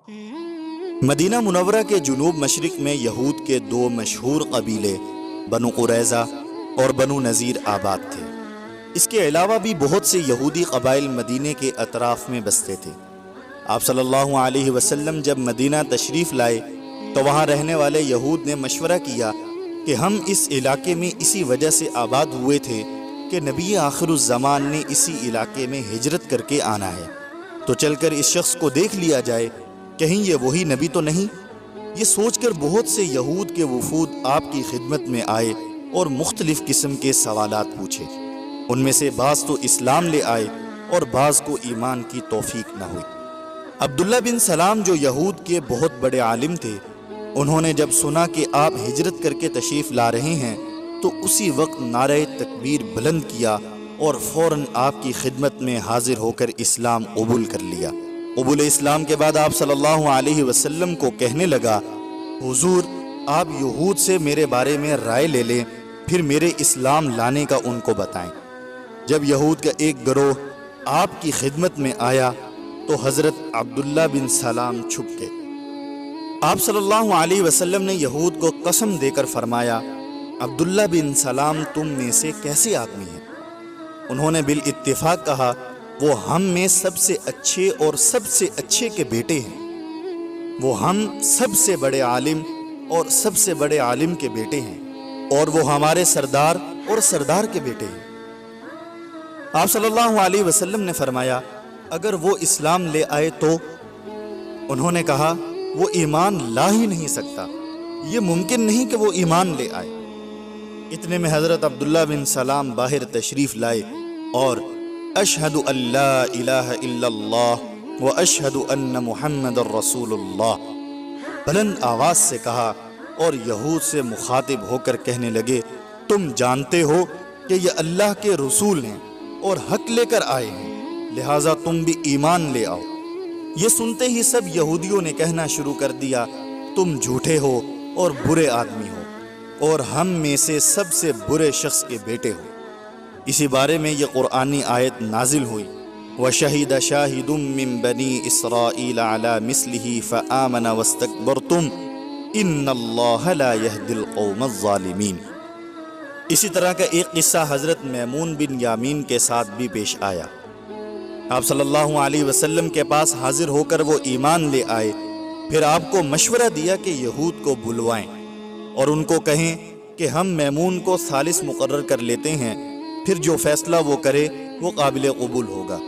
مدینہ منورہ کے جنوب مشرق میں یہود کے دو مشہور قبیلے بنو قریظہ اور بنو نذیر آباد تھے۔ اس کے علاوہ بھی بہت سے یہودی قبائل مدینے کے اطراف میں بستے تھے۔ آپ صلی اللہ علیہ وسلم جب مدینہ تشریف لائے تو وہاں رہنے والے یہود نے مشورہ کیا کہ ہم اس علاقے میں اسی وجہ سے آباد ہوئے تھے کہ نبی آخر الزمان نے اسی علاقے میں ہجرت کر کے آنا ہے، تو چل کر اس شخص کو دیکھ لیا جائے، کہیں یہ وہی نبی تو نہیں۔ یہ سوچ کر بہت سے یہود کے وفود آپ کی خدمت میں آئے اور مختلف قسم کے سوالات پوچھے۔ ان میں سے بعض تو اسلام لے آئے اور بعض کو ایمان کی توفیق نہ ہوئی۔ عبداللہ بن سلام جو یہود کے بہت بڑے عالم تھے، انہوں نے جب سنا کہ آپ ہجرت کر کے تشریف لا رہے ہیں تو اسی وقت نعرہ تکبیر بلند کیا اور فوراً آپ کی خدمت میں حاضر ہو کر اسلام قبول کر لیا۔ قبول اسلام کے بعد آپ صلی اللہ علیہ وسلم کو کہنے لگا، حضور آپ یہود سے میرے بارے میں رائے لے لیں، پھر میرے اسلام لانے کا ان کو بتائیں۔ جب یہود کا ایک گروہ آپ کی خدمت میں آیا تو حضرت عبداللہ بن سلام چھپ گئے۔ آپ صلی اللہ علیہ وسلم نے یہود کو قسم دے کر فرمایا، عبداللہ بن سلام تم میں سے کیسے آدمی ہیں؟ انہوں نے بالاتفاق کہا، وہ ہم میں سب سے اچھے اور سب سے اچھے کے بیٹے ہیں، وہ ہم سب سے بڑے عالم اور سب سے بڑے عالم کے بیٹے ہیں، اور وہ ہمارے سردار اور سردار کے بیٹے ہیں۔ آپ صلی اللہ علیہ وسلم نے فرمایا، اگر وہ اسلام لے آئے تو؟ انہوں نے کہا، وہ ایمان لا ہی نہیں سکتا، یہ ممکن نہیں کہ وہ ایمان لے آئے۔ اتنے میں حضرت عبداللہ بن سلام باہر تشریف لائے اور اشہد ان لا الہ الا اللہ و اشہد ان محمد الرسول اللہ بلند آواز سے کہا، اور یہود سے مخاطب ہو کر کہنے لگے، تم جانتے ہو کہ یہ اللہ کے رسول ہیں اور حق لے کر آئے ہیں، لہٰذا تم بھی ایمان لے آؤ۔ یہ سنتے ہی سب یہودیوں نے کہنا شروع کر دیا، تم جھوٹے ہو اور برے آدمی ہو، اور ہم میں سے سب سے برے شخص کے بیٹے ہو۔ اسی بارے میں یہ قرآنی آیت نازل ہوئی، وَشَهِدَ شَاهِدٌ مِّن بَنِي إِسْرَائِيلَ عَلَى مِثْلِهِ فَآمَنَ وَاسْتَكْبَرْتُمْ إِنَّ اللَّهَ لَا يَهْدِي الْقَوْمَ الظَّالِمِينَ۔ اسی طرح کا ایک قصہ حضرت میمون بن یامین کے ساتھ بھی پیش آیا۔ آپ صلی اللہ علیہ وسلم کے پاس حاضر ہو کر وہ ایمان لے آئے، پھر آپ کو مشورہ دیا کہ یہود کو بلوائیں اور ان کو کہیں کہ ہم میمون کو ثالث مقرر کر لیتے ہیں، پھر جو فیصلہ وہ کرے وہ قابل قبول ہوگا۔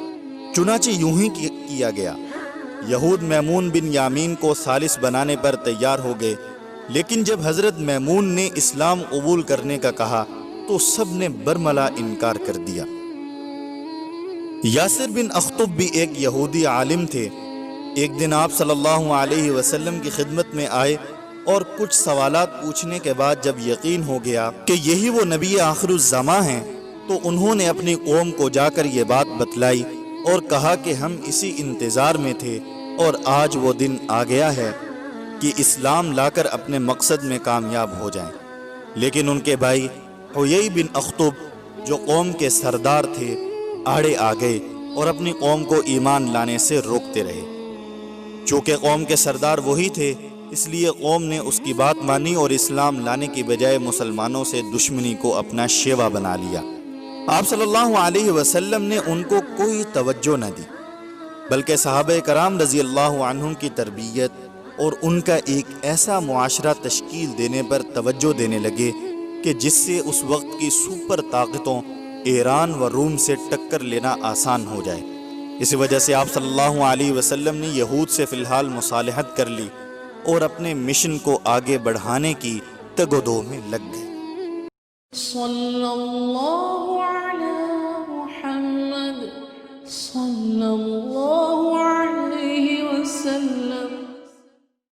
چنانچہ یوں ہی کیا گیا۔ یہود میمون بن یامین کو ثالث بنانے پر تیار ہو گئے، لیکن جب حضرت میمون نے اسلام قبول کرنے کا کہا تو سب نے برملا انکار کر دیا۔ یاسر بن اخطب بھی ایک یہودی عالم تھے۔ ایک دن آپ صلی اللہ علیہ وسلم کی خدمت میں آئے اور کچھ سوالات پوچھنے کے بعد جب یقین ہو گیا کہ یہی وہ نبی آخر الزماں ہیں تو انہوں نے اپنی قوم کو جا کر یہ بات بتلائی اور کہا کہ ہم اسی انتظار میں تھے اور آج وہ دن آ گیا ہے کہ اسلام لا کر اپنے مقصد میں کامیاب ہو جائیں۔ لیکن ان کے بھائی حیی بن اخطب جو قوم کے سردار تھے آڑے آ گئے اور اپنی قوم کو ایمان لانے سے روکتے رہے۔ چونکہ قوم کے سردار وہی تھے اس لیے قوم نے اس کی بات مانی اور اسلام لانے کی بجائے مسلمانوں سے دشمنی کو اپنا شیوا بنا لیا۔ آپ صلی اللہ علیہ وسلم نے ان کو کوئی توجہ نہ دی، بلکہ صحابہ کرام رضی اللہ عنہم کی تربیت اور ان کا ایک ایسا معاشرہ تشکیل دینے پر توجہ دینے لگے کہ جس سے اس وقت کی سپر طاقتوں ایران و روم سے ٹکر لینا آسان ہو جائے۔ اسی وجہ سے آپ صلی اللہ علیہ وسلم نے یہود سے فی الحال مصالحت کر لی اور اپنے مشن کو آگے بڑھانے کی تگ و دو میں لگ گئے۔ صلی اللہ